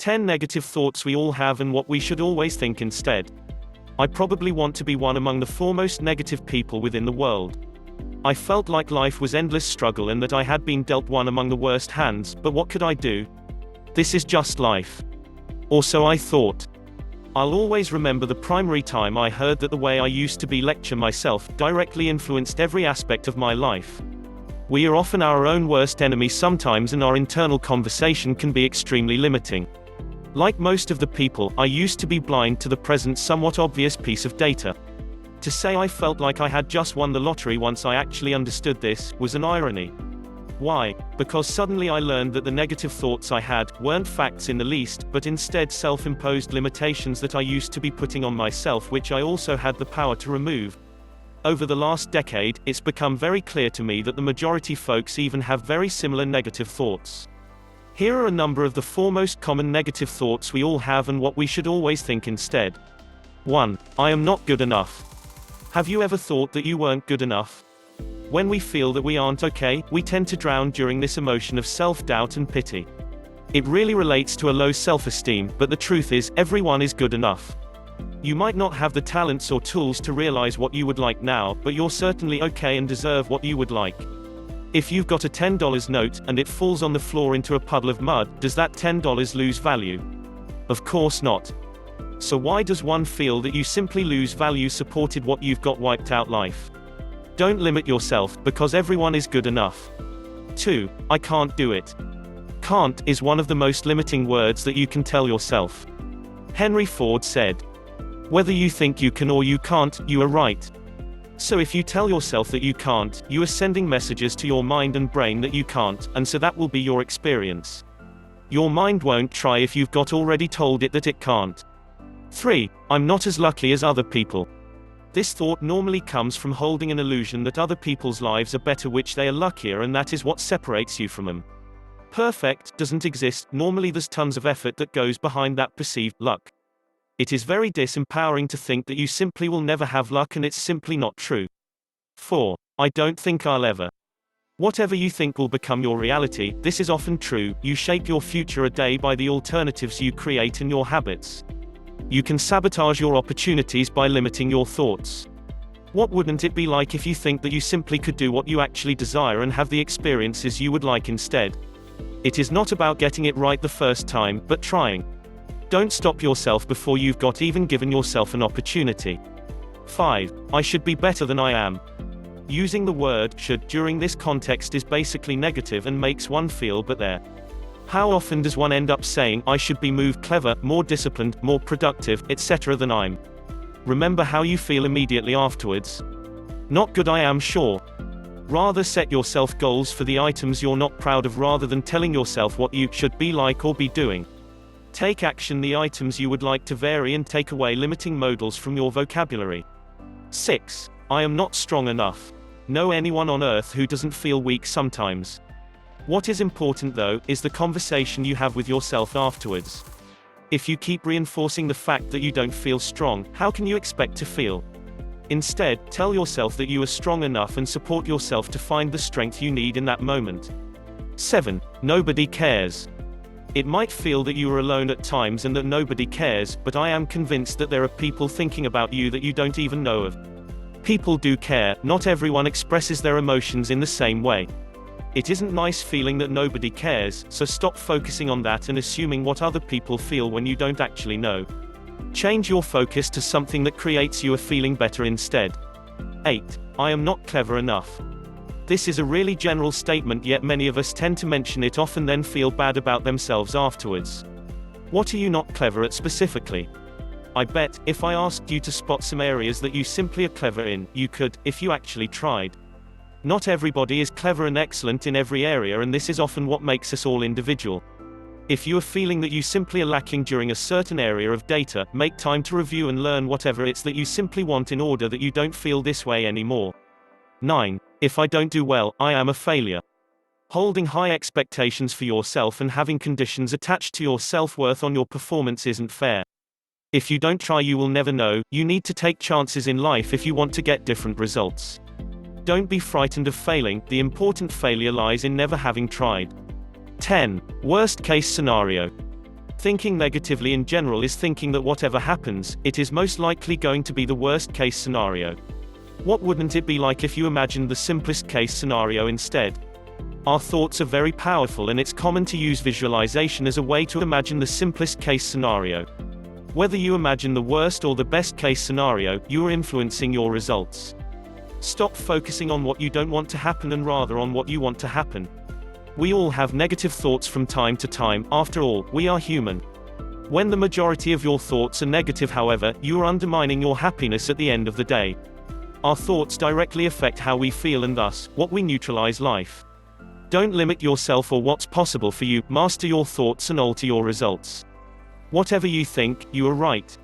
10 negative thoughts we all have and what we should always think instead. I probably want to be one among the foremost negative people within the world. I felt like life was endless struggle and that I had been dealt one among the worst hands, but what could I do? This is just life. Or so I thought. I'll always remember the primary time I heard that the way I used to be lecture myself directly influenced every aspect of my life. We are often our own worst enemy sometimes, and our internal conversation can be extremely limiting. Like most of the people, I used to be blind to the present somewhat obvious piece of data. To say I felt like I had just won the lottery once I actually understood this, was an irony. Why? Because suddenly I learned that the negative thoughts I had weren't facts in the least, but instead self-imposed limitations that I used to be putting on myself, which I also had the power to remove. Over the last decade, it's become very clear to me that the majority folks even have very similar negative thoughts. Here are a number of the foremost common negative thoughts we all have and what we should always think instead. 1. I am not good enough. Have you ever thought that you weren't good enough? When we feel that we aren't okay, we tend to drown during this emotion of self-doubt and pity. It really relates to a low self-esteem, but the truth is, everyone is good enough. You might not have the talents or tools to realize what you would like now, but you're certainly okay and deserve what you would like. If you've got a $10 note, and it falls on the floor into a puddle of mud, does that $10 lose value? Of course not. So why does one feel that you simply lose value supported what you've got wiped out life? Don't limit yourself, because everyone is good enough. 2. I can't do it. Can't is one of the most limiting words that you can tell yourself. Henry Ford said, "Whether you think you can or you can't, you are right." So if you tell yourself that you can't, you are sending messages to your mind and brain that you can't, and so that will be your experience. Your mind won't try if you've got already told it that it can't. 3. I'm not as lucky as other people. This thought normally comes from holding an illusion that other people's lives are better, which they are luckier, and that is what separates you from them. Perfect doesn't exist. Normally there's tons of effort that goes behind that perceived luck. It is very disempowering to think that you simply will never have luck, and it's simply not true. 4. I don't think I'll ever. Whatever you think will become your reality. This is often true. You shape your future a day by the alternatives you create and your habits. You can sabotage your opportunities by limiting your thoughts. What wouldn't it be like if you think that you simply could do what you actually desire and have the experiences you would like instead? It is not about getting it right the first time, but trying. Don't stop yourself before you've got even given yourself an opportunity. 5. I should be better than I am. Using the word should during this context is basically negative and makes one feel but there. How often does one end up saying, I should be more clever, more disciplined, more productive, etc. than I'm? Remember how you feel immediately afterwards? Not good, I am sure. Rather set yourself goals for the items you're not proud of rather than telling yourself what you should be like or be doing. Take action the items you would like to vary and take away limiting modals from your vocabulary. 6. I am not strong enough. Know anyone on earth who doesn't feel weak sometimes? What is important though, is the conversation you have with yourself afterwards. If you keep reinforcing the fact that you don't feel strong, how can you expect to feel? Instead, tell yourself that you are strong enough and support yourself to find the strength you need in that moment. 7. Nobody cares. It might feel that you are alone at times and that nobody cares, but I am convinced that there are people thinking about you that you don't even know of. People do care. Not everyone expresses their emotions in the same way. It isn't nice feeling that nobody cares, so stop focusing on that and assuming what other people feel when you don't actually know. Change your focus to something that creates you a feeling better instead. 8. I am not clever enough. This is a really general statement, yet many of us tend to mention it often then feel bad about themselves afterwards. What are you not clever at specifically? I bet, if I asked you to spot some areas that you simply are clever in, you could, if you actually tried. Not everybody is clever and excellent in every area, and this is often what makes us all individual. If you are feeling that you simply are lacking during a certain area of data, make time to review and learn whatever it's that you simply want in order that you don't feel this way anymore. 9. If I don't do well, I am a failure. Holding high expectations for yourself and having conditions attached to your self-worth on your performance isn't fair. If you don't try, you will never know. You need to take chances in life if you want to get different results. Don't be frightened of failing. The important failure lies in never having tried. 10. Worst case scenario. Thinking negatively in general is thinking that whatever happens, it is most likely going to be the worst case scenario. What wouldn't it be like if you imagined the simplest case scenario instead? Our thoughts are very powerful, and it's common to use visualization as a way to imagine the simplest case scenario. Whether you imagine the worst or the best case scenario, you are influencing your results. Stop focusing on what you don't want to happen and rather on what you want to happen. We all have negative thoughts from time to time, after all, we are human. When the majority of your thoughts are negative, however, you are undermining your happiness at the end of the day. Our thoughts directly affect how we feel and thus, what we neutralize life. Don't limit yourself or what's possible for you, master your thoughts and alter your results. Whatever you think, you are right.